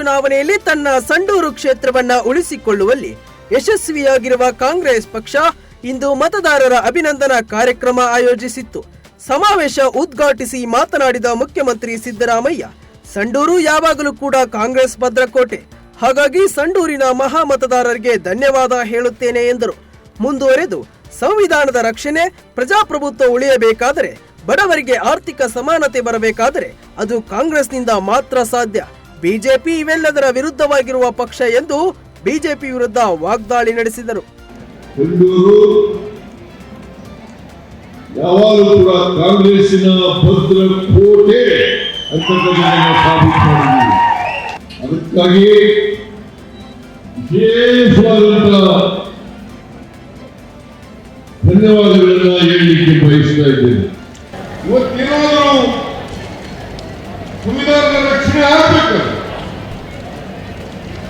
ಚುನಾವಣೆಯಲ್ಲಿ ತನ್ನ ಸಂಡೂರು ಕ್ಷೇತ್ರವನ್ನ ಉಳಿಸಿಕೊಳ್ಳುವಲ್ಲಿ ಯಶಸ್ವಿಯಾಗಿರುವ ಕಾಂಗ್ರೆಸ್ ಪಕ್ಷ ಇಂದು ಮತದಾರರ ಅಭಿನಂದನಾ ಕಾರ್ಯಕ್ರಮ ಆಯೋಜಿಸಿತ್ತು. ಸಮಾವೇಶ ಉದ್ಘಾಟಿಸಿ ಮಾತನಾಡಿದ ಮುಖ್ಯಮಂತ್ರಿ ಸಿದ್ದರಾಮಯ್ಯ, ಸಂಡೂರು ಯಾವಾಗಲೂ ಕೂಡ ಕಾಂಗ್ರೆಸ್ ಭದ್ರಕೋಟೆ, ಹಾಗಾಗಿ ಸಂಡೂರಿನ ಮಹಾ ಮತದಾರರಿಗೆ ಧನ್ಯವಾದ ಹೇಳುತ್ತೇನೆ ಎಂದರು. ಮುಂದುವರೆದು, ಸಂವಿಧಾನದ ರಕ್ಷಣೆ, ಪ್ರಜಾಪ್ರಭುತ್ವ ಉಳಿಯಬೇಕಾದರೆ, ಬಡವರಿಗೆ ಆರ್ಥಿಕ ಸಮಾನತೆ ಬರಬೇಕಾದರೆ ಅದು ಕಾಂಗ್ರೆಸ್ನಿಂದ ಮಾತ್ರ ಸಾಧ್ಯ. ಬಿಜೆಪಿ ಇವೆಲ್ಲದರ ವಿರುದ್ಧವಾಗಿರುವ ಪಕ್ಷ ಎಂದು ಬಿಜೆಪಿ ವಿರುದ್ಧ ವಾಗ್ದಾಳಿ ನಡೆಸಿದರು. ಯಾವಾಗಲೂ ಕೂಡ ಕಾಂಗ್ರೆಸ್ಸಿನ ಭದ್ರಕೋಟೆ ಅಂತಕ್ಕಂಥದ್ದನ್ನು ಸಾಬೀತು ಮಾಡಿದ್ದೀವಿ. ಅದಕ್ಕಾಗಿ ವಿಶೇಷವಾದಂತಹ ಧನ್ಯವಾದಗಳನ್ನ ಹೇಳಲಿಕ್ಕೆ ಬಯಸ್ತಾ ಇದ್ದೇನೆ. ಇವತ್ತೇನಾದರೂ ಸಂವಿಧಾನದ ರಕ್ಷಣೆ ಆಗಬೇಕಾದ್ರೆ,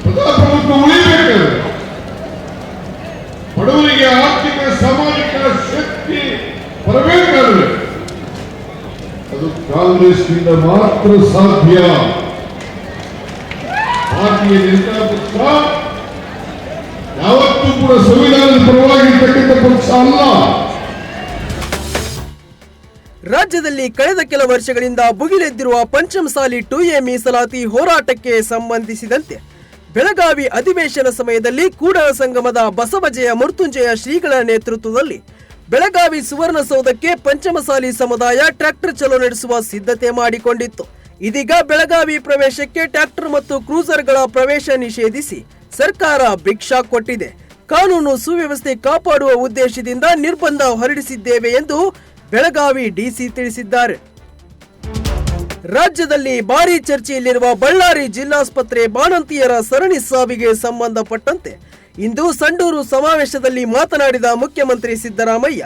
ಪ್ರಜಾಪ್ರಭುತ್ವ ಉಳಿಬೇಕಾದ್ರೆ, ಬಡವರಿಗೆ ಆರ್ಥಿಕ ಸಾಮಾಜಿಕ ಶಕ್ತಿ ಬರಬೇಕಾದ್ರೆ ಅದು ಕಾಂಗ್ರೆಸ್ನಿಂದ ಮಾತ್ರ ಸಾಧ್ಯ. ಭಾರತೀಯ ಜನತಾ ಪಕ್ಷ ಯಾವತ್ತೂ ಕೂಡ ಸಂವಿಧಾನದ ಪರವಾಗಿರ್ತಕ್ಕಂಥ ಪಕ್ಷ ಅಲ್ಲ. ರಾಜ್ಯದಲ್ಲಿ ಕಳೆದ ಕೆಲ ವರ್ಷಗಳಿಂದ ಭುಗಿಲೆದ್ದಿರುವ ಪಂಚಮಸಾಲಿ 2A ಮೀಸಲಾತಿ ಹೋರಾಟಕ್ಕೆ ಸಂಬಂಧಿಸಿದಂತೆ ಬೆಳಗಾವಿ ಅಧಿವೇಶನ ಸಮಯದಲ್ಲಿ ಕೂಡಲ ಸಂಗಮದ ಬಸವಜಯ ಮೃತ್ಯುಂಜಯ ಶ್ರೀಗಳ ನೇತೃತ್ವದಲ್ಲಿ ಬೆಳಗಾವಿ ಸುವರ್ಣಸೌಧಕ್ಕೆ ಪಂಚಮಸಾಲಿ ಸಮುದಾಯ ಟ್ರ್ಯಾಕ್ಟರ್ ಚಲೋ ನಡೆಸುವ ಸಿದ್ಧತೆ ಮಾಡಿಕೊಂಡಿತ್ತು. ಇದೀಗ ಬೆಳಗಾವಿ ಪ್ರವೇಶಕ್ಕೆ ಟ್ರ್ಯಾಕ್ಟರ್ ಮತ್ತು ಕ್ರೂಸರ್ಗಳ ಪ್ರವೇಶ ನಿಷೇಧಿಸಿ ಸರ್ಕಾರ ಬಿಗ್ ಶಾಕ್ ಕೊಟ್ಟಿದೆ. ಕಾನೂನು ಸುವ್ಯವಸ್ಥೆ ಕಾಪಾಡುವ ಉದ್ದೇಶದಿಂದ ನಿರ್ಬಂಧ ಹೊರಡಿಸಿದ್ದೇವೆ ಎಂದು ಬೆಳಗಾವಿ ಡಿಸಿ ತಿಳಿಸಿದ್ದಾರೆ. ರಾಜ್ಯದಲ್ಲಿ ಭಾರೀ ಚರ್ಚೆಯಲ್ಲಿರುವ ಬಳ್ಳಾರಿ ಜಿಲ್ಲಾಸ್ಪತ್ರೆ ಬಾಣಂತಿಯರ ಸರಣಿ ಸಾವಿಗೆ ಸಂಬಂಧಪಟ್ಟಂತೆ ಇಂದು ಸಂಡೂರು ಸಮಾವೇಶದಲ್ಲಿ ಮಾತನಾಡಿದ ಮುಖ್ಯಮಂತ್ರಿ ಸಿದ್ದರಾಮಯ್ಯ,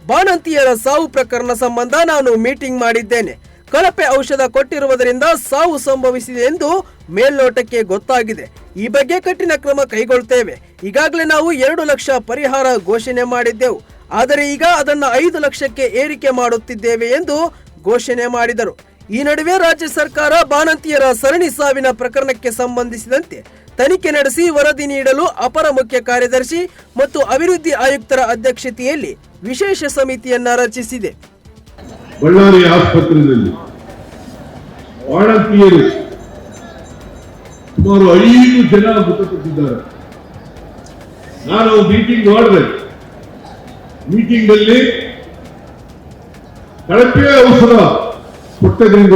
ಬಾಣಂತಿಯರ ಸಾವು ಪ್ರಕರಣ ಸಂಬಂಧ ನಾನು ಮೀಟಿಂಗ್ ಮಾಡಿದ್ದೇನೆ. ಕಳಪೆ ಔಷಧ ಕೊಟ್ಟಿರುವುದರಿಂದ ಸಾವು ಸಂಭವಿಸಿದೆ ಎಂದು ಮೇಲ್ನೋಟಕ್ಕೆ ಗೊತ್ತಾಗಿದೆ. ಈ ಬಗ್ಗೆ ಕಠಿಣ ಕ್ರಮ ಕೈಗೊಳ್ಳುತ್ತೇವೆ. ಈಗಾಗಲೇ ನಾವು 2 ಲಕ್ಷ ಪರಿಹಾರ ಘೋಷಣೆ ಮಾಡಿದ್ದೆವು, ಆದರೆ ಈಗ ಅದನ್ನು 5 ಲಕ್ಷಕ್ಕೆ ಏರಿಕೆ ಮಾಡುತ್ತಿದ್ದೇವೆ ಎಂದು ಘೋಷಣೆ ಮಾಡಿದರು. ಈ ನಡುವೆ ರಾಜ್ಯ ಸರ್ಕಾರ ಬಾಣಂತಿಯರ ಸರಣಿ ಸಾವಿನ ಪ್ರಕರಣಕ್ಕೆ ಸಂಬಂಧಿಸಿದಂತೆ ತನಿಖೆ ನಡೆಸಿ ವರದಿ ನೀಡಲು ಅಪರ ಮುಖ್ಯ ಕಾರ್ಯದರ್ಶಿ ಮತ್ತು ಅಭಿವೃದ್ಧಿ ಆಯುಕ್ತರ ಅಧ್ಯಕ್ಷತೆಯಲ್ಲಿ ವಿಶೇಷ ಸಮಿತಿಯನ್ನ ರಚಿಸಿದೆ. ಬಳ್ಳಾರಿ ಆಸ್ಪತ್ರೆಯಲ್ಲಿ ಬಾಣಂತಿಯರು ಸುಮಾರು 5 ಜನ ಮೃತಪಟ್ಟಿದ್ದಾರೆ. ನಾನು ಮೀಟಿಂಗ್ ಮಾಡಿದೆ. ಮೀಟಿಂಗ್ ಅಲ್ಲಿ ಕಳಪೆ ಔಷಧ ಕೊಟ್ಟದ್ರಿಂದ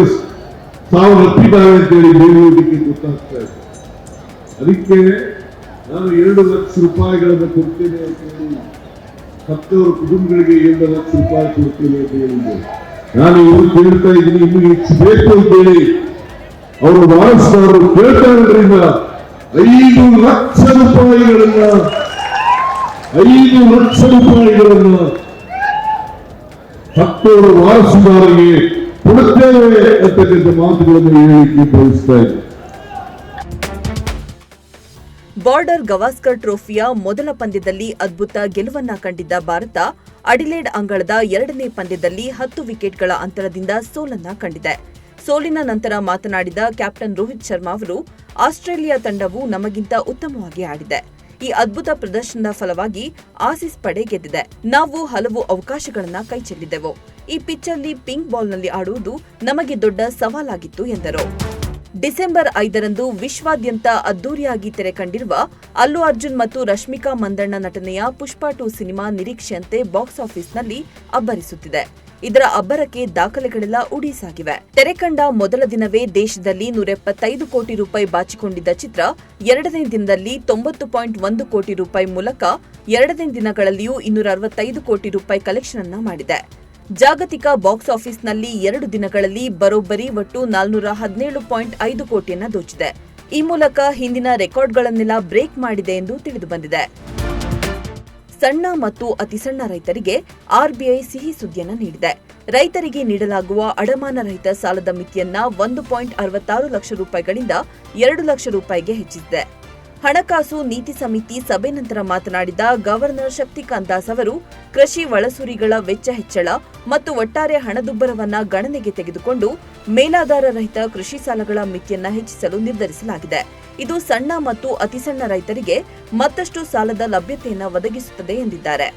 ಸಾವು ಹತ್ತಿದ್ದಾರೆ ಅಂತೇಳಿ ಬೇರೆಯವರಿಗೆ ಗೊತ್ತಾಗ್ತಾ ಇದೆ. ಅದಕ್ಕೆ ನಾನು 2 ಲಕ್ಷ ರೂಪಾಯಿಗಳನ್ನು ಕೊಡ್ತೇನೆ ಅಂತ ಹೇಳಿ 10 ಕುಟುಂಬಗಳಿಗೆ 2 ಲಕ್ಷ ರೂಪಾಯಿ ಕೊಡ್ತೇನೆ ಅಂತ ಹೇಳಿದ್ದೆ. ನಾನು ಇವರು ಕೇಳ್ತಾ ಇದ್ದೀನಿ, ಇನ್ನೂ ಹೆಚ್ಚು ಬೇಕು ಅಂತೇಳಿ ಅವರು ವಾರಸುದಾರರು ಕೇಳ್ತಾ ಇರೋದ್ರಿಂದ 5 ಲಕ್ಷ ರೂಪಾಯಿಗಳನ್ನ 10 ವಾರಸುದಾರರಿಗೆ ಕೊಡುತ್ತೇವೆ ಅಂತಕ್ಕಂಥ ಮಾತುಗಳನ್ನು ಹೇಳಲಿಕ್ಕೆ ಬಯಸ್ತಾ ಇದ್ದೀನಿ. ಬಾರ್ಡರ್ ಗವಾಸ್ಕರ್ ಟ್ರೋಫಿಯ ಮೊದಲ ಪಂದ್ಯದಲ್ಲಿ ಅದ್ಭುತ ಗೆಲುವನ್ನ ಕಂಡಿದ್ದ ಭಾರತ ಅಡಿಲೇಡ್ ಅಂಗಳದ 2ನೇ ಪಂದ್ಯದಲ್ಲಿ 10 ವಿಕೆಟ್ಗಳ ಅಂತರದಿಂದ ಸೋಲನ್ನ ಕಂಡಿದೆ. ಸೋಲಿನ ನಂತರ ಮಾತನಾಡಿದ ಕ್ಯಾಪ್ಟನ್ ರೋಹಿತ್ ಶರ್ಮಾ ಅವರು, ಆಸ್ಟ್ರೇಲಿಯಾ ತಂಡವು ನಮಗಿಂತ ಉತ್ತಮವಾಗಿ ಆಡಿದೆ. ಈ ಅದ್ಭುತ ಪ್ರದರ್ಶನದ ಫಲವಾಗಿ ಆಸೀಸ್ ಪಡೆ ಗೆದ್ದಿದೆ. ನಾವು ಹಲವು ಅವಕಾಶಗಳನ್ನ ಕೈಚೆಲ್ಲಿದೆವು. ಈ ಪಿಚ್ಚಲ್ಲಿ ಪಿಂಕ್ ಬಾಲ್ನಲ್ಲಿ ಆಡುವುದು ನಮಗೆ ದೊಡ್ಡ ಸವಾಲಾಗಿತ್ತು ಎಂದರು. ಡಿಸೆಂಬರ್ 5ರಂದು ವಿಶ್ವಾದ್ಯಂತ ಅದ್ದೂರಿಯಾಗಿ ತೆರೆ ಕಂಡಿರುವ ಅಲ್ಲು ಅರ್ಜುನ್ ಮತ್ತು ರಶ್ಮಿಕಾ ಮಂದಣ್ಣ ನಟನೆಯ ಪುಷ್ಪ 2 ಸಿನಿಮಾ ನಿರೀಕ್ಷೆಯಂತೆ ಬಾಕ್ಸ್ ಆಫೀಸ್ನಲ್ಲಿ ಅಬ್ಬರಿಸುತ್ತಿದೆ. ಇದರ ಅಬ್ಬರಕ್ಕೆ ದಾಖಲೆಗಳೆಲ್ಲ ಉಡೀಸಾಗಿವೆ. ತೆರೆ ಕಂಡ ಮೊದಲ ದಿನವೇ ದೇಶದಲ್ಲಿ 175 ಕೋಟಿ ರೂಪಾಯಿ ಬಾಚಿಕೊಂಡಿದ್ದ ಚಿತ್ರ 2ನೇ ದಿನದಲ್ಲಿ 90.1 ಕೋಟಿ ರೂಪಾಯಿ ಮೂಲಕ 2ನೇ ದಿನಗಳಲ್ಲಿಯೂ 265 ಕೋಟಿ ರೂಪಾಯಿ ಕಲೆಕ್ಷನ್ ಅನ್ನ ಮಾಡಿದೆ. ಜಾಗತಿಕ ಬಾಕ್ಸ್ ಆಫೀಸ್ನಲ್ಲಿ 2 ದಿನಗಳಲ್ಲಿ ಬರೋಬ್ಬರಿ ಒಟ್ಟು 417.5 ಕೋಟಿಯನ್ನ ದೋಚಿದೆ. ಈ ಮೂಲಕ ಹಿಂದಿನ ರೆಕಾರ್ಡ್ಗಳನ್ನೆಲ್ಲ ಬ್ರೇಕ್ ಮಾಡಿದೆ ಎಂದು ತಿಳಿದುಬಂದಿದೆ. ಸಣ್ಣ ಮತ್ತು ಅತಿ ಸಣ್ಣ ರೈತರಿಗೆ ಆರ್ಬಿಐ ಸಿಹಿ ಸುದ್ದಿಯನ್ನ ನೀಡಿದೆ. ರೈತರಿಗೆ ನೀಡಲಾಗುವ ಅಡಮಾನ ರಹಿತ ಸಾಲದ ಮಿತಿಯನ್ನ 1.66 ಲಕ್ಷ ರೂಪಾಯಿಗಳಿಂದ 2 ಲಕ್ಷ ರೂಪಾಯಿಗೆ ಹೆಚ್ಚಿಸಿದೆ. ಹಣಕಾಸು ನೀತಿ ಸಮಿತಿ ಸಭೆ ನಂತರ ಮಾತನಾಡಿದ ಗವರ್ನರ್ ಶಕ್ತಿಕಾಂತ್ ದಾಸ್ ಅವರು ಕೃಷಿ ಒಳಸುರಿಗಳ ವೆಚ್ಚ ಹೆಚ್ಚಳ ಮತ್ತು ಒಟ್ಟಾರೆ ಹಣದುಬ್ಬರವನ್ನ ಗಣನೆಗೆ ತೆಗೆದುಕೊಂಡು ಮೇಲಾಧಾರ ರಹಿತ ಕೃಷಿ ಸಾಲಗಳ ಮಿತಿಯನ್ನ ಹೆಚ್ಚಿಸಲು ನಿರ್ಧರಿಸಲಾಗಿದೆ. ಇದು ಸಣ್ಣ ಮತ್ತು ಅತಿಸಣ್ಣ ರೈತರಿಗೆ ಮತ್ತಷ್ಟು ಸಾಲದ ಲಭ್ಯತೆಯನ್ನು ಒದಗಿಸುತ್ತದೆ ಎಂದಿದ್ದಾರೆ.